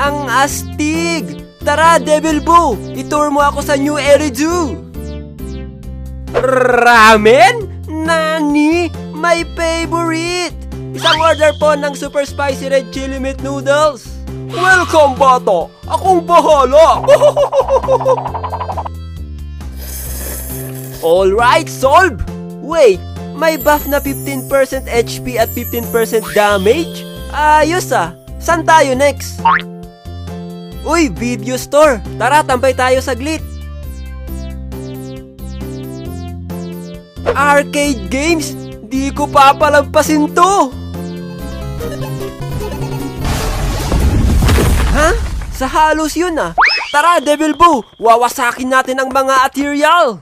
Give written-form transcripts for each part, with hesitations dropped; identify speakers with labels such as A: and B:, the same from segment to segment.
A: Ang astig! Tara, Devil Boo! Itour mo ako sa New Eridu! Ramen? Nani? My favorite! Isang order po ng super spicy red chili meat noodles! Welcome, bata! Akong bahala! Alright, solve! Wait, may buff na 15% HP at 15% damage? Ayos ah! Saan tayo next? Uy, video store! Tara, tambay tayo saglit! Arcade games? Di ko papalampasin to! Ha? Sa halos yun ah! Tara, Devil Boo! Wawasakin natin ang mga material!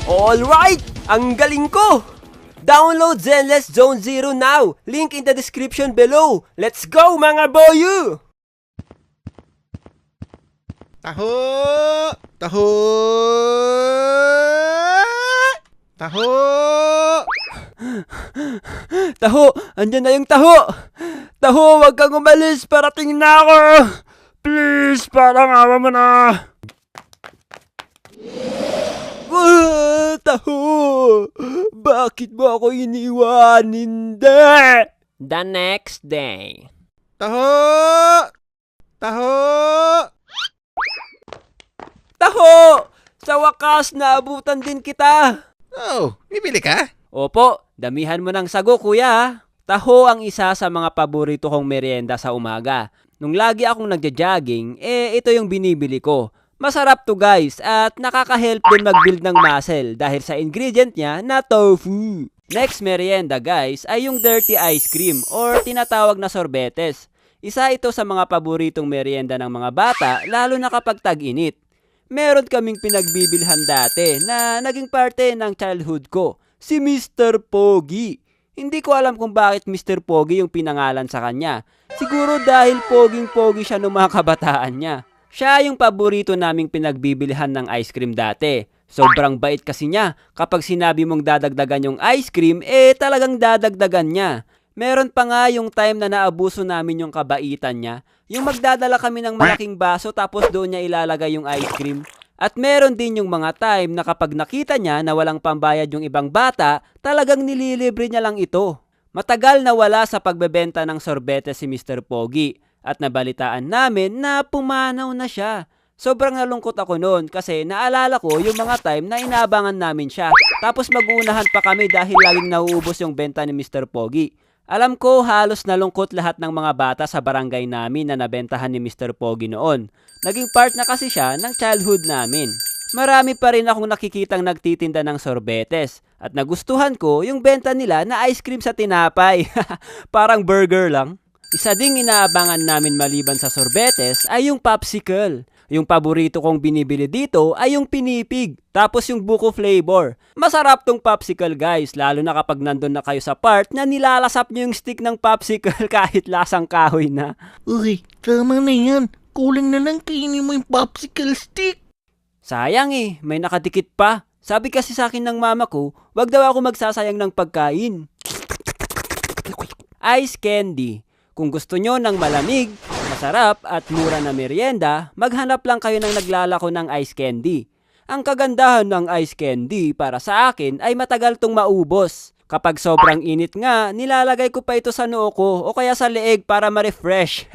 A: Alright! Ang galing ko! Download Zenless Zone Zero now! Link in the description below! Let's go mga boyu!
B: Taho! Taho! Taho!
A: Taho! Andyan na yung taho! Taho, wag kang umalis! Parating na ako! Please, parang awa mo na! Taho! Bakit mo ako iniwan? Hindi! The next day.
B: Taho! Taho!
A: Taho! Sa wakas, naabutan din kita!
B: Oh, bibili ka?
A: Opo, damihan mo ng sago, kuya. Taho ang isa sa mga paborito kong merienda sa umaga. Nung lagi akong nagja-jogging, ito yung binibili ko. Masarap to guys at nakaka-help din mag-build ng muscle dahil sa ingredient niya na tofu. Next merienda guys ay yung dirty ice cream or tinatawag na sorbetes. Isa ito sa mga paboritong merienda ng mga bata lalo na kapag tag-init. Meron kaming pinagbibilhan dati na naging parte ng childhood ko, si Mr. Pogi. Hindi ko alam kung bakit Mr. Pogi yung pinangalan sa kanya. Siguro dahil poging-pogi siya noong mga kabataan niya. Siya yung paborito naming pinagbibilhan ng ice cream dati. Sobrang bait kasi niya. Kapag sinabi mong dadagdagan yung ice cream, talagang dadagdagan niya. Meron pa nga yung time na naabuso namin yung kabaitan niya. Yung magdadala kami ng malaking baso tapos doon niya ilalagay yung ice cream. At meron din yung mga time na kapag nakita niya na walang pambayad yung ibang bata, talagang nililibre niya lang ito. Matagal na wala sa pagbebenta ng sorbete si Mr. Pogi. At nabalitaan namin na pumanaw na siya. Sobrang nalungkot ako noon kasi naalala ko yung mga time na inaabangan namin siya. Tapos mag-uunahan pa kami dahil laging nauubos yung benta ni Mr. Pogi. Alam ko halos nalungkot lahat ng mga bata sa barangay namin na nabentahan ni Mr. Pogi noon. Naging part na kasi siya ng childhood namin. Marami pa rin akong nakikitang nagtitinda ng sorbetes. At nagustuhan ko yung benta nila na ice cream sa tinapay. Parang burger lang. Isa ding inaabangan namin maliban sa sorbetes ay yung popsicle. Yung paborito kong binibili dito ay yung pinipig, tapos yung buko flavor. Masarap tong popsicle guys, lalo na kapag nandun na kayo sa part na nilalasap nyo yung stick ng popsicle kahit lasang kahoy na.
B: Uy, tama na yan. Kulang na lang kainin mo yung popsicle stick.
A: Sayang may nakadikit pa. Sabi kasi sa akin ng mama ko, wag daw ako magsasayang ng pagkain. Ice candy. Kung gusto nyo ng malamig, masarap at mura na merienda, maghanap lang kayo ng naglalako ng ice candy. Ang kagandahan ng ice candy para sa akin ay matagal tong maubos. Kapag sobrang init nga, nilalagay ko pa ito sa noo ko o kaya sa leeg para ma-refresh.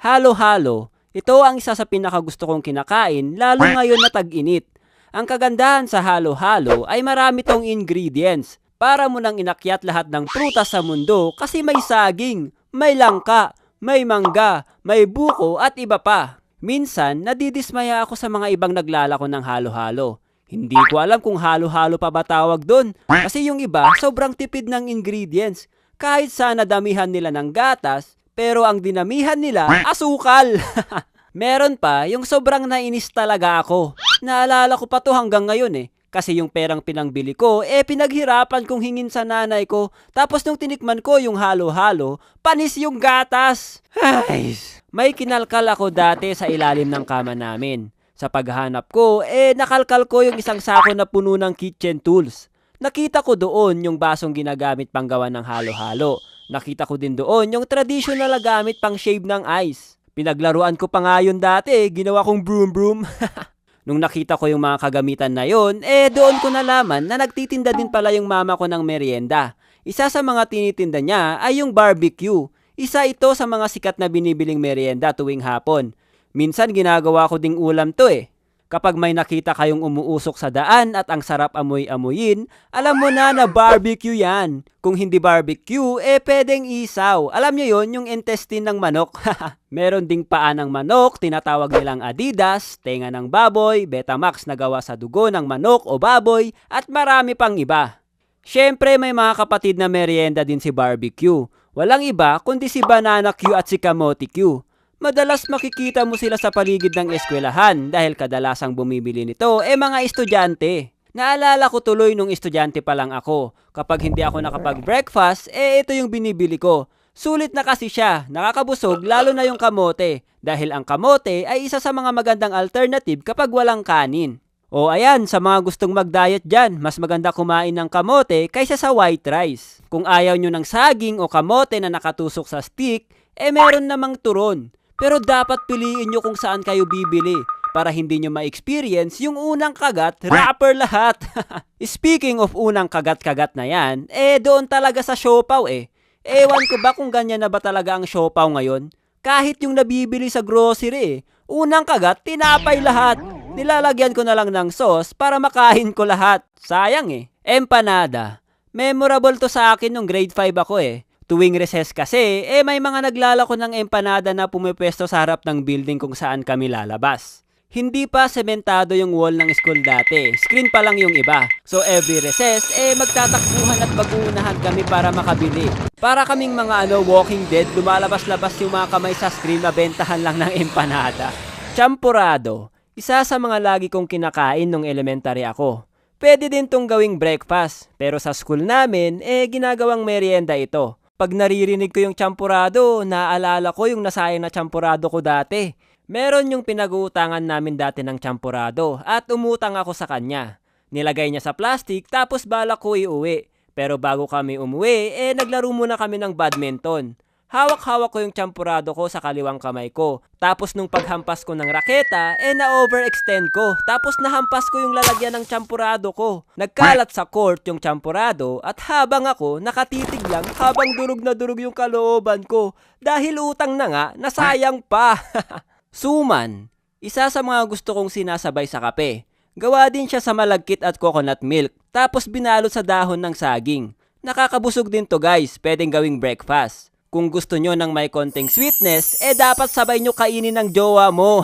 A: Halo-halo, ito ang isa sa pinakagusto kong kinakain lalo ngayon na tag-init. Ang kagandahan sa halo-halo ay marami tong ingredients. Para mo nang inakyat lahat ng prutas sa mundo kasi may saging, may langka, may mangga, may buko at iba pa. Minsan, nadidismaya ako sa mga ibang naglalako ng halo-halo. Hindi ko alam kung halo-halo pa ba tawag doon kasi yung iba sobrang tipid ng ingredients. Kahit sana damihan nila ng gatas, pero ang dinamihan nila, asukal. Meron pa yung sobrang nainis talaga ako. Naalala ko pa to hanggang ngayon Kasi yung perang pinangbili ko, pinaghirapan kong hingin sa nanay ko. Tapos nung tinikman ko yung halo-halo, panis yung gatas. Ay, may kinalkal ako dati sa ilalim ng kama namin. Sa paghahanap ko, nakalkal ko yung isang sako na puno ng kitchen tools. Nakita ko doon yung basong ginagamit pang gawa ng halo-halo. Nakita ko din doon yung traditional na gamit pang shave ng ice. Pinaglaruan ko pa nga yun dati, ginawa kong broom-broom. Nung nakita ko yung mga kagamitan na yun, doon ko nalaman na nagtitinda din pala yung mama ko ng merienda. Isa sa mga tinitinda niya ay yung barbecue. Isa ito sa mga sikat na binibiling merienda tuwing hapon. Minsan ginagawa ko ding ulam to Kapag may nakita kayong umuusok sa daan at ang sarap amoy-amoyin, alam mo na barbecue yan. Kung hindi barbecue, pwedeng isaw. Alam nyo yon, yung intestine ng manok. Meron ding paa ng manok, tinatawag nilang Adidas, tenga ng baboy, Betamax na gawa sa dugo ng manok o baboy, at marami pang iba. Syempre may mga kapatid na merienda din si barbecue. Walang iba kundi si Banana Q at si Kamote Q. Madalas makikita mo sila sa paligid ng eskwelahan dahil kadalasang bumibili nito mga estudyante. Naalala ko tuloy nung estudyante pa lang ako. Kapag hindi ako nakapag-breakfast, ito yung binibili ko. Sulit na kasi siya, nakakabusog lalo na yung kamote. Dahil ang kamote ay isa sa mga magandang alternative kapag walang kanin. O ayan, sa mga gustong mag-diet dyan, mas maganda kumain ng kamote kaysa sa white rice. Kung ayaw nyo ng saging o kamote na nakatusok sa stick, meron namang turon. Pero dapat piliin nyo kung saan kayo bibili para hindi nyo ma-experience yung unang kagat, wrapper lahat. Speaking of unang kagat-kagat na yan, doon talaga sa siopaw Ewan ko ba kung ganyan na ba talaga ang siopaw ngayon? Kahit yung nabibili sa grocery unang kagat, tinapay lahat. Nilalagyan ko na lang ng sauce para makain ko lahat. Sayang Empanada. Memorable to sa akin nung grade 5 ako Tuwing recess kasi, may mga naglalako ng empanada na pumipwesto sa harap ng building kung saan kami lalabas. Hindi pa sementado yung wall ng school dati. Screen pa lang yung iba. So every recess, magtatakbuhan at mag-uunahan kami para makabili. Para kaming mga Walking Dead, lumalabas-labas yung mga kamay sa screen na bentahan lang ng empanada. Champurado. Isa sa mga lagi kong kinakain nung elementary ako. Pwede din tong gawing breakfast. Pero sa school namin, ginagawang merienda ito. Pag naririnig ko yung champurado, naaalala ko yung nasayang na champurado ko dati. Meron yung pinag-uutangan namin dati ng champurado at umutang ako sa kanya. Nilagay niya sa plastic tapos balak ko iuwi. Pero bago kami umuwi, naglaro muna kami ng badminton. Hawak-hawak ko yung champurado ko sa kaliwang kamay ko. Tapos nung paghampas ko ng raketa, na-overextend ko. Tapos nahampas ko yung lalagyan ng champurado ko. Nagkalat sa court yung champurado at habang ako nakatitig lang habang durog na durog yung kalooban ko. Dahil utang na nga, nasayang pa. Suman. Isa sa mga gusto kong sinasabay sa kape. Gawa din siya sa malagkit at coconut milk. Tapos binalot sa dahon ng saging. Nakakabusog din to guys, pwedeng gawing breakfast. Kung gusto nyo ng may konting sweetness, dapat sabay nyo kainin ng jowa mo.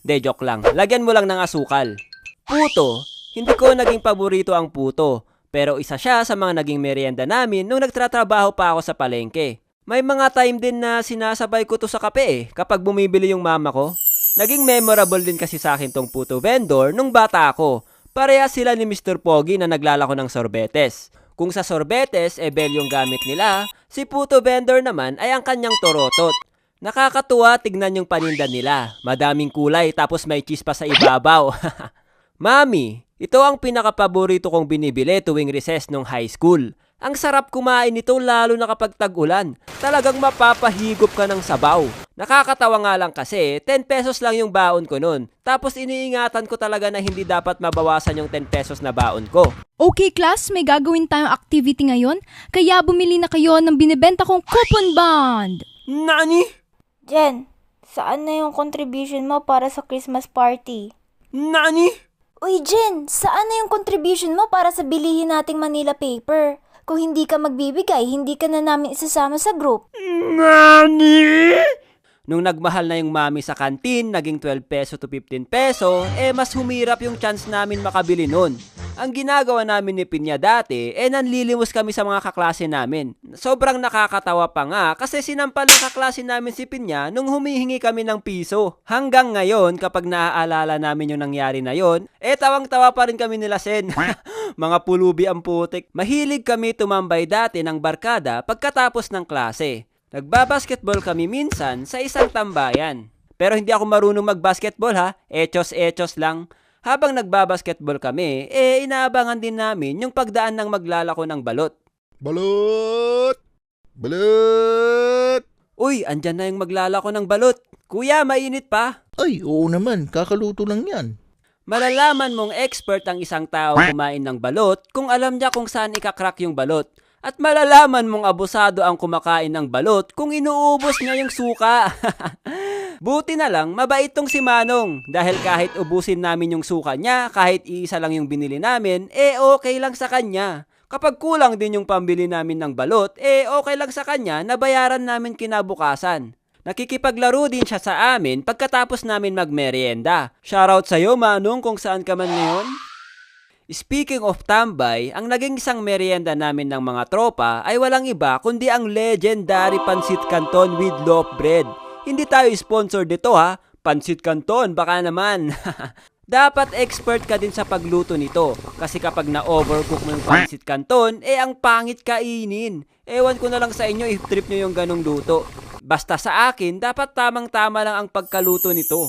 A: De, joke lang. Lagyan mo lang ng asukal. Puto. Hindi ko naging paborito ang puto. Pero isa siya sa mga naging merienda namin nung nagtratrabaho pa ako sa palengke. May mga time din na sinasabay ko to sa kape kapag bumibili yung mama ko. Naging memorable din kasi sa akin tong puto vendor nung bata ako. Parehas sila ni Mr. Pogi na naglalako ng sorbetes. Kung sa sorbetes, bel yung gamit nila, si puto vendor naman ay ang kanyang torotot. Nakakatuwa tignan yung paninda nila. Madaming kulay tapos may cheese pa sa ibabaw. Mami, ito ang pinakapaborito kong binibili tuwing recess nung high school. Ang sarap kumain nito lalo na kapag tag-ulan. Talagang mapapahigop ka ng sabaw. Nakakatawa nga lang kasi 10 pesos lang yung baon ko nun. Tapos iniingatan ko talaga na hindi dapat mabawasan yung 10 pesos na baon ko.
C: Okay class, may gagawin tayong activity ngayon. Kaya bumili na kayo ng binibenta kong coupon bond.
A: Nani?
D: Jen, saan na yung contribution mo para sa Christmas party?
A: Nani?
D: Uy Jen, saan na yung contribution mo para sa bilihin nating Manila paper? Kung hindi ka magbibigay, hindi ka na namin isasama sa group.
A: Nani? Nung nagmahal na yung mami sa kantin, naging 12 peso to 15 peso, mas humirap yung chance namin makabili nun. Ang ginagawa namin ni Pinya dati, nanlilimos kami sa mga kaklase namin. Sobrang nakakatawa pa nga kasi sinampal ng kaklase namin si Pinya nung humihingi kami ng piso. Hanggang ngayon, kapag naaalala namin yung nangyari na yon, tawang-tawa pa rin kami nila Sen. Mga pulubi ang putik. Mahilig kami tumambay dati ng barkada pagkatapos ng klase. Nagbabasketball kami minsan sa isang tambayan. Pero hindi ako marunong magbasketball ha, echos-echos lang. Habang nagbabasketball kami, inaabangan din namin yung pagdaan ng maglalako ng balot.
B: Balot! Balot!
A: Uy, andyan na yung maglalako ng balot. Kuya, mainit pa.
B: Ay, oo naman. Kakaluto lang yan.
A: Malalaman mong expert ang isang tao kumain ng balot kung alam niya kung saan ikakrak yung balot. At malalaman mong abusado ang kumakain ng balot kung inuubos niya yung suka. Buti na lang, mabait tong si Manong. Dahil kahit ubusin namin yung suka niya, kahit iisa lang yung binili namin, okay lang sa kanya. Kapag kulang din yung pambili namin ng balot, okay lang sa kanya na bayaran namin kinabukasan. Nakikipaglaro din siya sa amin pagkatapos namin magmerienda. Shoutout sa'yo, Manong, kung saan ka man ngayon. Speaking of tambay, ang naging isang merienda namin ng mga tropa ay walang iba kundi ang legendary Pansit Canton with loaf bread. Hindi tayo sponsor dito ha, Pansit Canton baka naman. Dapat expert ka din sa pagluto nito kasi kapag na-overcook mo yung Pansit Canton, ang pangit kainin. Ewan ko na lang sa inyo if trip nyo yung ganong luto. Basta sa akin, dapat tamang-tama lang ang pagkaluto nito.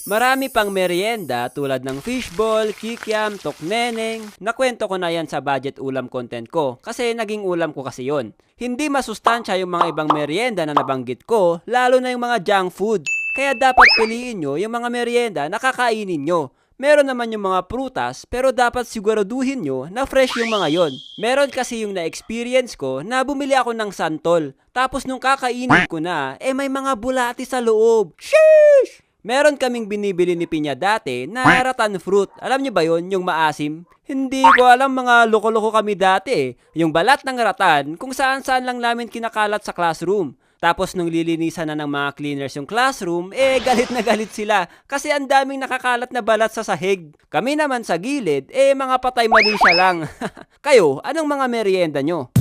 A: Marami pang merienda tulad ng fishball, kikiam, tokneneng. Nakwento ko na yan sa budget ulam content ko kasi naging ulam ko kasi yon. Hindi masustansya yung mga ibang merienda na nabanggit ko, lalo na yung mga junk food. Kaya dapat piliin nyo yung mga merienda na kakainin nyo. Meron naman yung mga prutas pero dapat siguraduhin nyo na fresh yung mga yon. Meron kasi yung na-experience ko na bumili ako ng santol. Tapos nung kakainin ko na, may mga bulati sa loob. Sheesh! Meron kaming binibili ni Pinya dati na ratan fruit. Alam niyo ba yon, yung maasim? Hindi ko alam, mga loko-loko kami dati. Yung balat ng ratan kung saan-saan lang namin kinakalat sa classroom. Tapos nung lilinisan na ng mga cleaners yung classroom, galit na galit sila kasi ang daming nakakalat na balat sa sahig. Kami naman sa gilid, mga patay malisya lang. Kayo, anong mga merienda nyo?